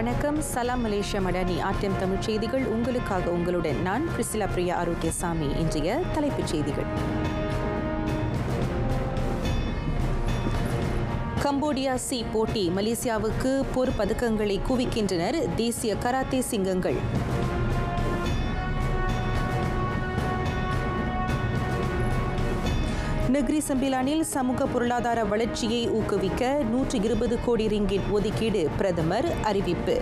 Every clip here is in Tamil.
வணக்கம். சலாம் மலேசியா மடானி ஆர்டிஎம் தமிழ் செய்திகள் உங்களுக்காக. உங்களுடன் நான் பிரிசிலா பிரியா ஆரோக்கியசாமி. இன்றைய தலைப்புச் செய்திகள். கம்போடியா சி போட்டி மலேசியாவுக்கு போர் பதக்கங்களை குவிக்கின்றனர் தேசிய கராத்தே சிங்கங்கள். நெகிரி சம்பிலானில் சமூக பொருளாதார வளர்ச்சியை ஊக்குவிக்க 120 கோடி ரிங்கிட் ஒதுக்கீடு பிரதமர் அறிவிப்பு.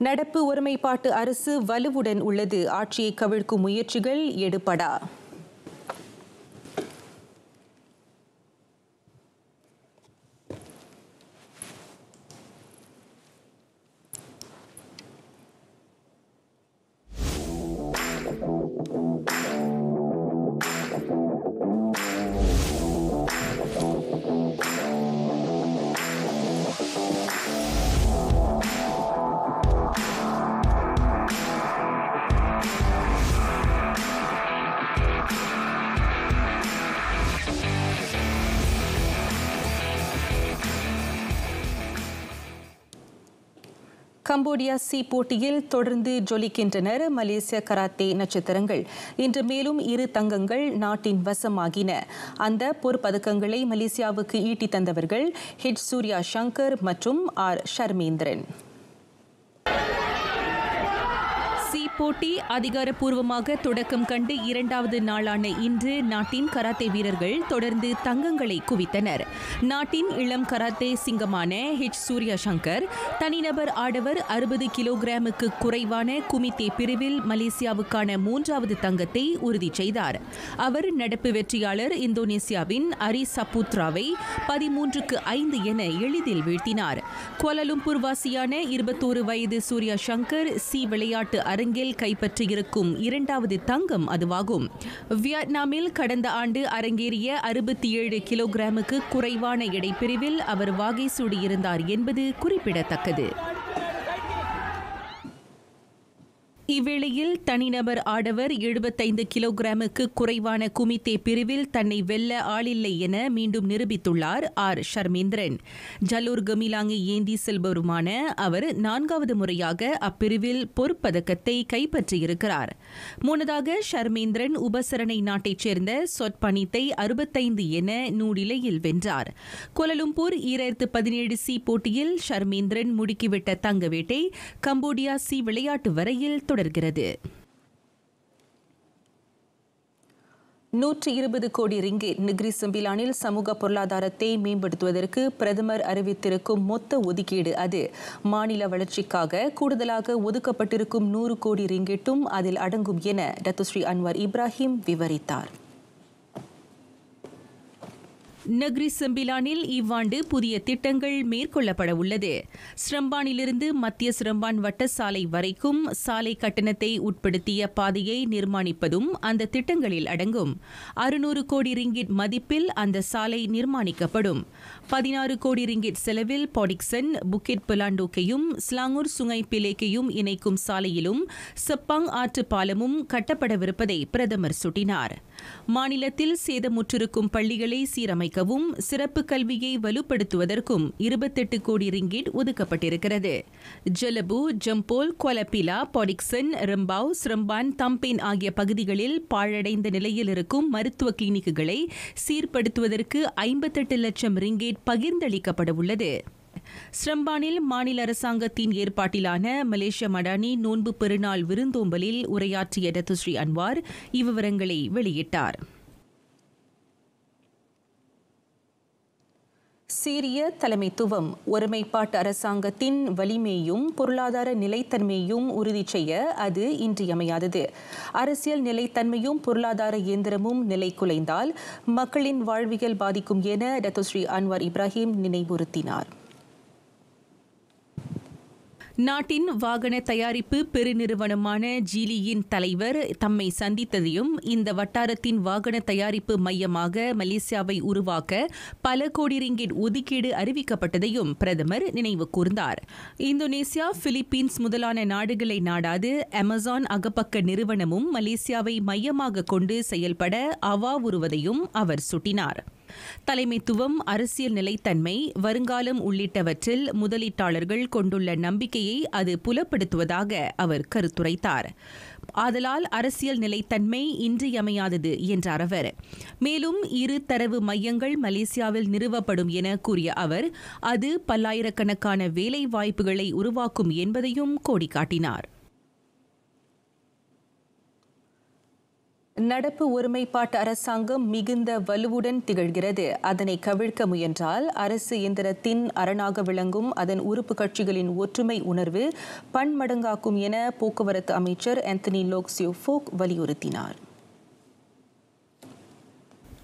நடப்பு ஒருமைப்பாட்டு அரசு வலுவுடன் உள்ளது. ஆட்சியை கவிழ்க்கும் முயற்சிகள் எடுபடா. கம்போடியா சி போட்டியில் தொடர்ந்து ஜொலிக்கின்றனர் மலேசிய கராத்தே நட்சத்திரங்கள். இன்று மேலும் 2 தங்கங்கள் நாட்டின் வசமாகின. அந்த பொற்பதக்கங்களை மலேசியாவுக்கு ஈட்டி தந்தவர்கள் ஹெச் சூர்யா சங்கர் மற்றும் ஆர் ஷர்மேந்திரன். போட்டி அதிகாரப்பூர்வமாக தொடக்கம் கண்டு 2வது நாளான இன்று நாட்டின் கராத்தே வீரர்கள் தொடர்ந்து தங்கங்களை குவித்தனர். நாட்டின் இளம் கராத்தே சிங்கமான ஹெச் சூர்யா சங்கர் தனிநபர் ஆடவர் 60 கிலோகிராமுக்கு குறைவான குமித்தே பிரிவில் மலேசியாவுக்கான 3வது தங்கத்தை உறுதி செய்தார். அவர் நடப்பு வெற்றியாளர் இந்தோனேசியாவின் அரி சபுத்ராவை 13-5 என எளிதில் வீழ்த்தினார். கோலாலும்பூர் வாசியான 21 வயது சூர்யா சங்கர் சி விளையாட்டு அரங்கில் கைப்பற்றியிருக்கும் 2வது தங்கம் அதுவாகும். வியட்நாமில் கடந்த ஆண்டு அரங்கேறிய 67 கிலோகிராமுக்கு குறைவான எடைப்பிரிவில் அவர் வாகை சூடியிருந்தார் என்பது குறிப்பிடத்தக்கது. இவ்வேளையில் தனிநபர் ஆடவர் 75 கிலோகிராமுக்கு குறைவான குமித்தே பிரிவில் தன்னை வெல்ல ஆளில்லை என மீண்டும் நிரூபித்துள்ளார் ஆர் ஷர்மேந்திரன். ஜலூர் கமிலாங்கை ஏந்தி செல்பவருமான அவர் 4வது முறையாக அப்பிரிவில் பொற்பதக்கத்தை கைப்பற்றியிருக்கிறார். முன்னதாக ஷர்மேந்திரன் உபசரணை நாட்டைச் சேர்ந்த சொட்பனித்தை 65 என நூடிலையில் வென்றார். கோலாலும்பூர் 2017 சி போட்டியில் ஷர்மேந்திரன் முடுக்கிவிட்ட தங்க வேட்டை கம்போடியா சி விளையாட்டு வரையில் தொடர்கிறது. 120 கோடி ரிங்கிட் நெகிரி சம்பிலானில் சமூக பொருளாதாரத்தை மேம்படுத்துவதற்கு பிரதமர் அறிவித்திருக்கும் மொத்த ஒதுக்கீடு அது. மாநில வளர்ச்சிக்காக கூடுதலாக ஒதுக்கப்பட்டிருக்கும் 100 கோடி ரிங்கிட்டும் அதில் அடங்கும் என டத்துஸ்ரீ அன்வர் இப்ராஹிம் விவரித்தார். நெகிரி சம்பிலானில் இவ்வாண்டு புதிய திட்டங்கள் மேற்கொள்ளப்பட உள்ளது. ஸ்ரம்பானிலிருந்து மத்திய ஸ்ரம்பான் வட்ட சாலை வரைக்கும் சாலை கட்டணத்தை உட்படுத்திய பாதையை நிர்மாணிப்பதும் அந்த திட்டங்களில் அடங்கும். 600 கோடி ரிங்கிட் மதிப்பில் அந்த சாலை நிர்மாணிக்கப்படும். 16 கோடி ரிங்கிட் செலவில் பாடிக்சன் புக்கிட் பெலாண்டோக்கையும் ஸ்லாங்கூர் சுங்கை பிலேக்கையும் இணைக்கும் சாலையிலும் செப்பாங் ஆற்று பாலமும் கட்டப்படவிருப்பதை பிரதமர் சுட்டினார். மாநிலத்தில் சேதமுற்றிருக்கும் பள்ளிகளை சீரமைக்கவும் சிறப்பு கல்வியை வலுப்படுத்துவதற்கும் 28 கோடி ரிங்கிட் ஒதுக்கப்பட்டிருக்கிறது. ஜலபு, ஜம்போல், கொலப்பிலா, பாடிக்சன், ரெம்பாவ், ஸ்ரம்பான், தம்பேன் ஆகிய பகுதிகளில் பாழடைந்த நிலையில் இருக்கும் மருத்துவ கிளினிக்குகளை சீர்படுத்துவதற்கு 58 லட்சம் ரிங்கிட் பகிர்ந்தளிக்கப்பட உள்ளது. ஸ்ரம்பானில் மாநில அரசாங்கத்தின் ஏற்பாட்டிலான மலேசிய மடானி நோன்பு பெருநாள் விருந்தோம்பலில் உரையாற்றிய டத்துஸ்ரீ அன்வார் இவ்விவரங்களை வெளியிட்டார். சீரிய தலைமைத்துவம் ஒருமைப்பாட்டு அரசாங்கத்தின் வலிமையும் பொருளாதார நிலைத்தன்மையும் உறுதி செய்ய அது இன்றியமையாதது. அரசியல் நிலைத்தன்மையும் பொருளாதார இயந்திரமும் நிலை குலைந்தால் மக்களின் வாழ்வியல் பாதிக்கும் என டத்துஸ்ரீ அன்வர் இப்ராஹிம் நினைவுறுத்தினார். நாட்டின் வாகன தயாரிப்பு பெருநிறுவனமான ஜீலியின் தலைவர் தம்மை சந்தித்ததையும் இந்த வட்டாரத்தின் வாகன தயாரிப்பு மையமாக மலேசியாவை உருவாக்க பல கோடி ரிங்கிட் ஒதுக்கீடு அறிவிக்கப்பட்டதையும் பிரதமர் நினைவு கூர்ந்தார். இந்தோனேசியா, பிலிப்பீன்ஸ் முதலான நாடுகளை நாடாது அமேசான் அகப்பக்க நிறுவனமும் மலேசியாவை மையமாக கொண்டு செயல்பட அவாவுறுவதையும் அவர் சுட்டினார். தலைமைத்துவம், அரசியல் நிலைத்தன்மை, வருங்காலம் உள்ளிட்டவற்றில் முதலீட்டாளர்கள் கொண்டுள்ள நம்பிக்கையை அது புலப்படுத்துவதாக அவர் கருத்துரைத்தார். ஆதலால் அரசியல் நிலைத்தன்மை இன்றியமையாதது என்றார் அவர். மேலும் 2 தரவு மையங்கள் மலேசியாவில் நிறுவப்படும் என கூறிய அவர், அது பல்லாயிரக்கணக்கான வேலை வாய்ப்புகளை உருவாக்கும் என்பதையும் கோடிக்காட்டினார். நடப்பு ஒருமைப்பாட்டு அரசாங்கம் மிகுந்த வலுவுடன் திகழ்கிறது. அதனை கவிழ்க்க முயன்றால் அரசு இயந்திரத்தின் அரணாக விளங்கும் அதன் உறுப்பு கட்சிகளின் ஒற்றுமை உணர்வு பன்மடங்காக்கும் என போக்குவரத்து அமைச்சர் ஆந்தனி லோக் சியோ ஃபோக் வலியுறுத்தினார்.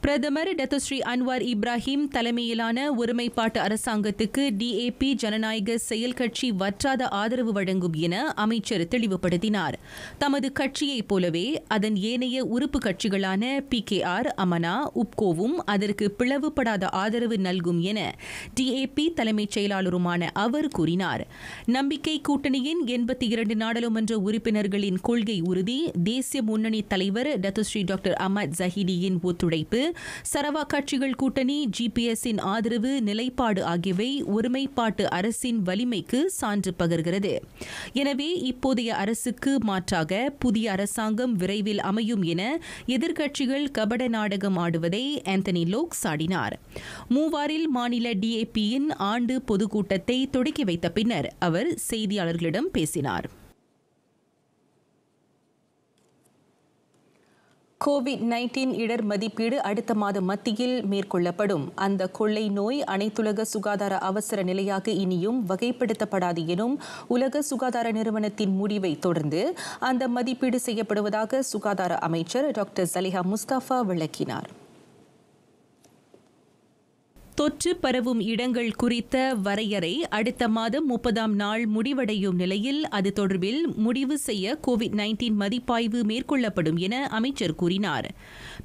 பிரதமர் டத்தோஸ்ரீ அன்வார் இப்ராஹிம் தலைமையிலான ஒருமைப்பாட்டு அரசாங்கத்துக்கு DAP ஜனநாயக செயல் கட்சி வற்றாத ஆதரவு வழங்கும் என அமைச்சர் தெளிவுபடுத்தினார். தமது கட்சியைப் போலவே அதன் ஏனைய உறுப்பு கட்சிகளான PKR, அமனா, உப்கோவும் அதற்கு பிளவுபடாத ஆதரவு நல்கும் என DAP தலைமைச் செயலாளருமான அவர் கூறினார். நம்பிக்கை கூட்டணியின் 82 நாடாளுமன்ற உறுப்பினர்களின் கொள்கை உறுதி, தேசிய முன்னணி தலைவர் டத்தோஸ்ரீ டாக்டர் அஹ்மத் ஜஹீடியின் ஒத்துழைப்பு, சரவா கட்சிகள் கூட்டணி, GPS-இன் ஆதரவு நிலைப்பாடு ஆகியவை ஒருமைப்பாட்டு அரசின் வலிமைக்கு சான்று பகர்கிறது. எனவே இப்போதைய அரசுக்கு மாற்றாக புதிய அரசாங்கம் விரைவில் அமையும் என எதிர்க்கட்சிகள் கபட நாடகம் ஆடுவதை ஆந்தனி லோக் சாடினார். மூவாரில் மாநில DAP-யின் ஆண்டு பொதுக்கூட்டத்தை தொடக்கி வைத்த பின்னர் அவர் செய்தியாளர்களிடம் பேசினார். COVID-19 இடர் மதிப்பீடு அடுத்த மாத மத்தியில் மேற்கொள்ளப்படும். அந்த கொள்ளை நோய் அனைத்துலக சுகாதார அவசர நிலையாக இனியும் வகைப்படுத்தப்படாது எனும் உலக சுகாதார நிறுவனத்தின் முடிவை தொடர்ந்து அந்த மதிப்பீடு செய்யப்படுவதாக சுகாதார அமைச்சர் டாக்டர் ஜலிஹா முஸ்தபா விளக்கினார். தொற்று பரவும் இடங்கள் குறித்த வரையறை அடுத்த மாதம் 30ஆம் நாள் முடிவடையும் நிலையில் அது தொடர்பில் முடிவு செய்ய COVID-19 மதிப்பாய்வு மேற்கொள்ளப்படும் என அமைச்சர் கூறினார்.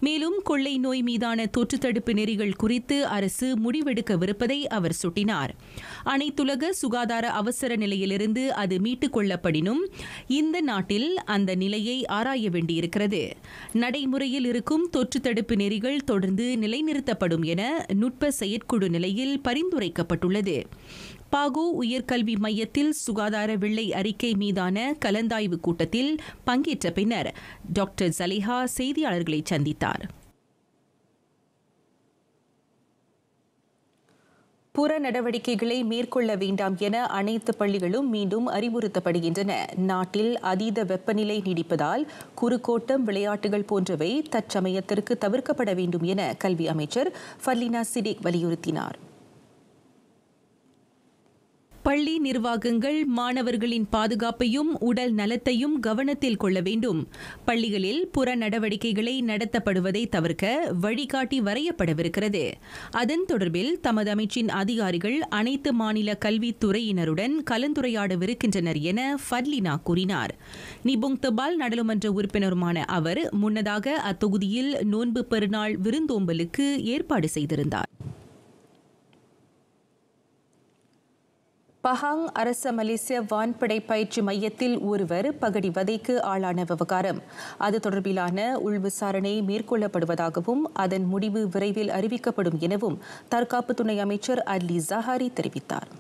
மேலும் கொள்ளை நோய் மீதான தொற்று தடுப்பு நெறிகள் குறித்து அரசு முடிவெடுக்கவிருப்பதை அவர் சுட்டினார். அனைத்துலக சுகாதார அவசர நிலையிலிருந்து அது மீட்டுக் கொள்ளப்படினும் இந்த நாட்டில் அந்த நிலையை ஆராய வேண்டியிருக்கிறது. நடைமுறையில் இருக்கும் தொற்று தடுப்பு நெறிகள் தொடர்ந்து நிலைநிறுத்தப்படும் என நுட்ப செயற்குழு நிலையில் பரிந்துரைக்கப்பட்டுள்ளது. பாகோ உயர்கல்வி மையத்தில் சுகாதார வெள்ளை அறிக்கை மீதான கலந்தாய்வு கூட்டத்தில் பங்கேற்ற பின்னர் டாக்டர் ஜலிஹா செய்தியாளர்களை சந்தித்தார். புற நடவடிக்கைகளை மேற்கொள்ள வேண்டாம் என அனைத்து பள்ளிகளும் மீண்டும் அறிவுறுத்தப்படுகின்றன. நாட்டில் அதீத வெப்பநிலை நீடிப்பதால் குறுக்கோட்டம், விளையாட்டுகள் போன்றவை தற்சமயத்திற்கு தவிர்க்கப்பட வேண்டும் என கல்வி அமைச்சர் ஃபர்லினா சிடிக் வலியுறுத்தினார். பள்ளி நிர்வாகங்கள் மாணவர்களின் பாதுகாப்பையும் உடல் நலத்தையும் கவனத்தில் கொள்ள வேண்டும். பள்ளிகளில் புற நடவடிக்கைகளை நடத்தப்படுவதை தவிர்க்க வழிகாட்டி வரையப்படவிருக்கிறது. அதன் தொடர்பில் தமது அமைச்சின் அதிகாரிகள் அனைத்து மாநில கல்வித்துறையினருடன் கலந்துரையாடவிருக்கின்றனர் என ஃபர்லினா கூறினார். நிபுங் தபால் நாடாளுமன்ற உறுப்பினருமான அவர் முன்னதாக அத்தொகுதியில் நோன்பு பெருநாள் விருந்தோம்பலுக்கு ஏற்பாடு செய்திருந்தார். பஹாங் அரச மலேசிய வான்படை பயிற்சி மையத்தில் ஒருவர் பகடிவதைக்கு ஆளான விவகாரம், அது தொடர்பிலான உள்விசாரணை மேற்கொள்ளப்படுவதாகவும் அதன் முடிவு விரைவில் அறிவிக்கப்படும் எனவும் தற்காப்பு துணை அமைச்சர் அட்லி ஜஹாரி தெரிவித்தார்.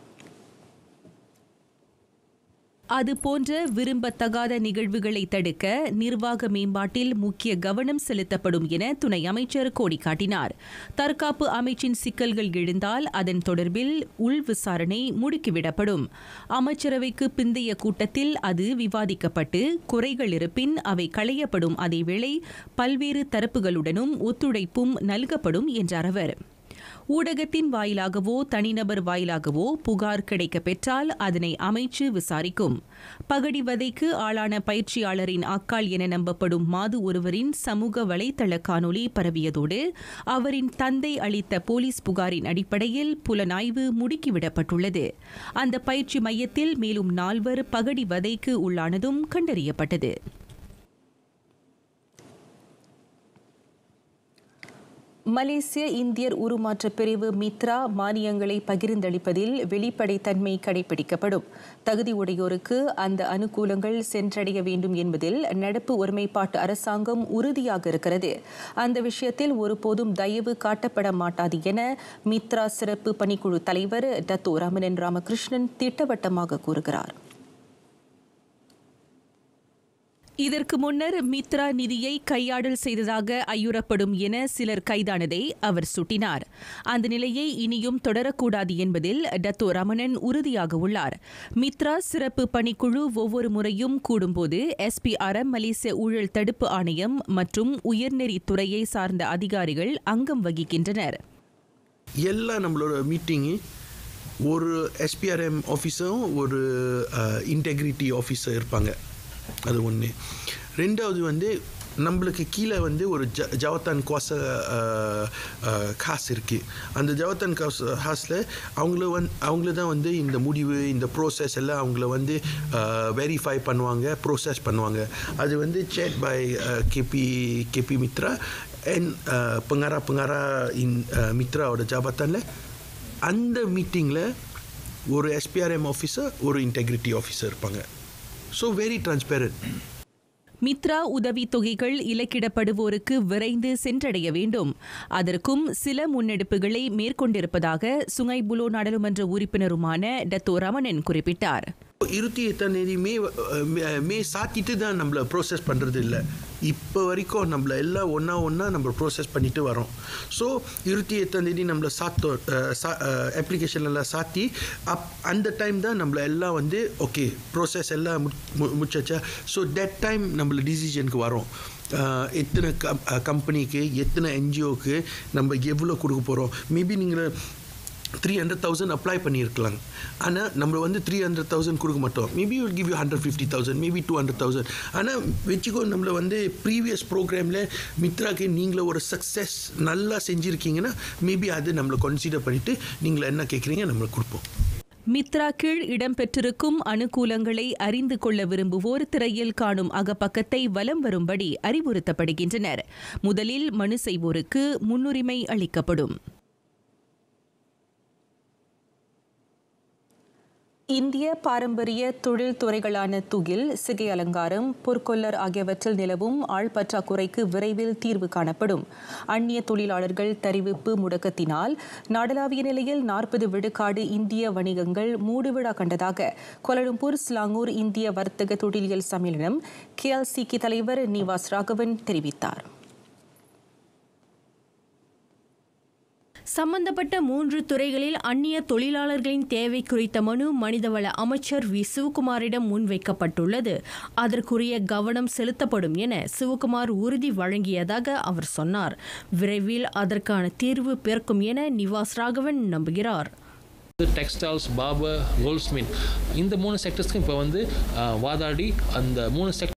அதுபோன்ற விரும்பத்தகாத நிகழ்வுகளை தடுக்க நிர்வாக மேம்பாட்டில் முக்கிய கவனம் செலுத்தப்படும் என துணை அமைச்சர் கோடிக்காட்டினார். தற்காப்பு அமைச்சின் சிக்கல்கள் எழுந்தால் அதன் தொடர்பில் உள் விசாரணை முடுக்கிவிடப்படும். அமைச்சரவைக்கு பிந்தைய கூட்டத்தில் அது விவாதிக்கப்பட்டு குறைகள் இருப்பின் அவை களையப்படும். அதேவேளை பல்வேறு தரப்புகளுடனும் ஒத்துழைப்பும் நல்கப்படும் என்றார் அவர். ஊடகத்தின் வாயிலாகவோ தனிநபர் வாயிலாகவோ புகார் கிடைக்கப் பெற்றால் அதனை அமைச்சு விசாரிக்கும். பகடிவதைக்கு ஆளான பயிற்சியாளரின் அக்காள் என நம்பப்படும் மாது ஒருவரின் சமூக வலைதள காணொலி பரவியதோடு அவரின் தந்தை அளித்த போலீஸ் புகாரின் அடிப்படையில் புலனாய்வு முடுக்கிவிடப்பட்டுள்ளது. அந்த பயிற்சி மையத்தில் மேலும் 4 பகடிவதைக்கு உள்ளானதும் கண்டறியப்பட்டது. மலேசிய இந்தியர் உருமாற்ற பிரிவு மித்ரா மானியங்களை பகிர்ந்தளிப்பதில் வெளிப்படைத்தன்மை கடைபிடிக்கப்படும். தகுதி உடையோருக்கு அந்த அனுகூலங்கள் சென்றடைய வேண்டும் என்பதில் நடப்பு ஒருமைப்பாட்டு அரசாங்கம் உறுதியாக இருக்கிறது. அந்த விஷயத்தில் ஒருபோதும் தயவு காட்டப்பட மாட்டாது என மித்ரா சிறப்பு பணிக்குழு தலைவர் டத்தோ ரமணன் ராமகிருஷ்ணன் திட்டவட்டமாக கூறுகிறார். இதற்கு முன்னர் மித்ரா நிதியை கையாடல் செய்ததாக ஐயுறப்படும் என சிலர் கைதானதை அவர் சுட்டினார். அந்த நிலையை இனியும் தொடரக்கூடாது என்பதில் டத்தோ ரமணன் உறுதியாக உள்ளார். மித்ரா சிறப்பு பணிக்குழு ஒவ்வொரு முறையும் கூடும்போது SPRM மலேசிய ஊழல் தடுப்பு ஆணையம் மற்றும் உயர்நெறித்துறையை சார்ந்த அதிகாரிகள் அங்கம் வகிக்கின்றனர். எல்லா நம்மளோட மீட்டிங்கு ஒரு SPRM ஆஃபீஸரும் ஒரு இன்டெகிரிட்டி ஆஃபீஸர் இருப்பாங்க. அது ஒன்று. ரெண்டாவது வந்து நம்மளுக்கு கீழே வந்து ஒரு ஜவத்தான் குவாச காசு இருக்குது. அந்த ஜவத்தான் காசில் அவங்கள தான் வந்து இந்த முடிவு இந்த ப்ரோசஸ் எல்லாம் அவங்கள வந்து வெரிஃபை பண்ணுவாங்க, ப்ரோசஸ் பண்ணுவாங்க. அது வந்து chaired by KP Mitra and pengarah மித்ராவோட ஜாபத்தானில். அந்த மீட்டிங்கில் ஒரு SPRM ஆஃபீஸர் ஒரு இன்டெகிரிட்டி ஆஃபீஸர் இருப்பாங்க. So very transparent. மித்ரா உதவித் தொகைகள் இலக்கிடப்படுவோருக்கு விரைந்து சென்றடைய வேண்டும். அதற்கும் சில முன்னெடுப்புகளை மேற்கொண்டிருப்பதாக சுங்கை புலோ நாடாளுமன்ற உறுப்பினருமான டத்தோ ரமணன் குறிப்பிட்டார். 28 மே சாத்திட்டு தான் நம்மளை ப்ரோசஸ் பண்ணுறது இல்லை. இப்போ வரைக்கும் நம்மளை எல்லாம் ஒன்றா நம்ம ப்ரோசஸ் பண்ணிட்டு வரோம். ஸோ 28 நம்மளை அப்ளிகேஷன்லாம் சாத்தி அந்த டைம் தான் நம்மளை எல்லாம் வந்து ஓகே ப்ரோசஸ் எல்லாம் முடிச்சாச்சா. ஸோ தட் டைம் நம்மளை டிசிஷனுக்கு வரோம். எத்தனை கம்பெனிக்கு எத்தனை NGOக்கு நம்ம எவ்வளோ கொடுக்க போகிறோம். மேபி நீங்கள் 300,000 அப்ளை பண்ணியிருக்கலாம். ஆனால் நம்ம வந்து 300,000 கொடுக்க மாட்டோம். Maybe will give you 150,000, maybe 200,000. ஆனால் வச்சுக்கோ நம்மளை வந்து ப்ரீவியஸ் ப்ரோக்ராமில் மித்ராக்கு நீங்களே ஒரு சக்ஸஸ் நல்லா செஞ்சுருக்கீங்கன்னா மேபி அது நம்மளை கன்சிடர் பண்ணிவிட்டு நீங்கள் என்ன கேட்குறீங்க நம்மளுக்கு கொடுப்போம். மித்ரா கீழ் இடம்பெற்றிருக்கும் அனுகூலங்களை அறிந்து கொள்ள விரும்புவோர் திரையில் காணும் அகப்பக்கத்தை வலம் வரும்படி அறிவுறுத்தப்படுகின்றனர். முதலில் மனு செய்வோருக்கு முன்னுரிமை அளிக்கப்படும். இந்திய பாரம்பரிய தொழில் துறைகளான துகில், சிகை அலங்காரம், பொற்கொல்லர் ஆகியவற்றில் நிலவும் ஆள்பற்றாக்குறைக்கு விரைவில் தீர்வு காணப்படும். அந்நிய தொழிலாளர்கள் தெரிவிப்பு முடக்கத்தினால் நாடளாவிய நிலையில் 40 விழுக்காடு இந்திய வணிகங்கள் மூடுவிழா கண்டதாக கோலாலம்பூர் ஸ்லாங்கூர் இந்திய வர்த்தக தொழிலியல் சம்மேளனம் KLCK தலைவர் நிவாஸ் ராகவன் தெரிவித்தார். சம்பந்தப்பட்ட 3 துறைகளில் அந்நிய தொழிலாளர்களின் தேவை குறித்த மனு மனிதவள அமைச்சர் வி சிவகுமாரிடம் முன்வைக்கப்பட்டுள்ளது. அதற்குரிய கவனம் செலுத்தப்படும் என சிவகுமார் உறுதி வழங்கியதாக அவர் சொன்னார். விரைவில் அதற்கான தீர்வு பிறக்கும் என நிவாஸ் ராகவன் நம்புகிறார். டெக்ஸ்டைல்ஸ், பார்பர், கோல்ட்ஸ்மித் இந்த 3 செக்டர்ஸ்க்கும் இப்போ வந்து வாதாடி அந்த 3 செக்டர்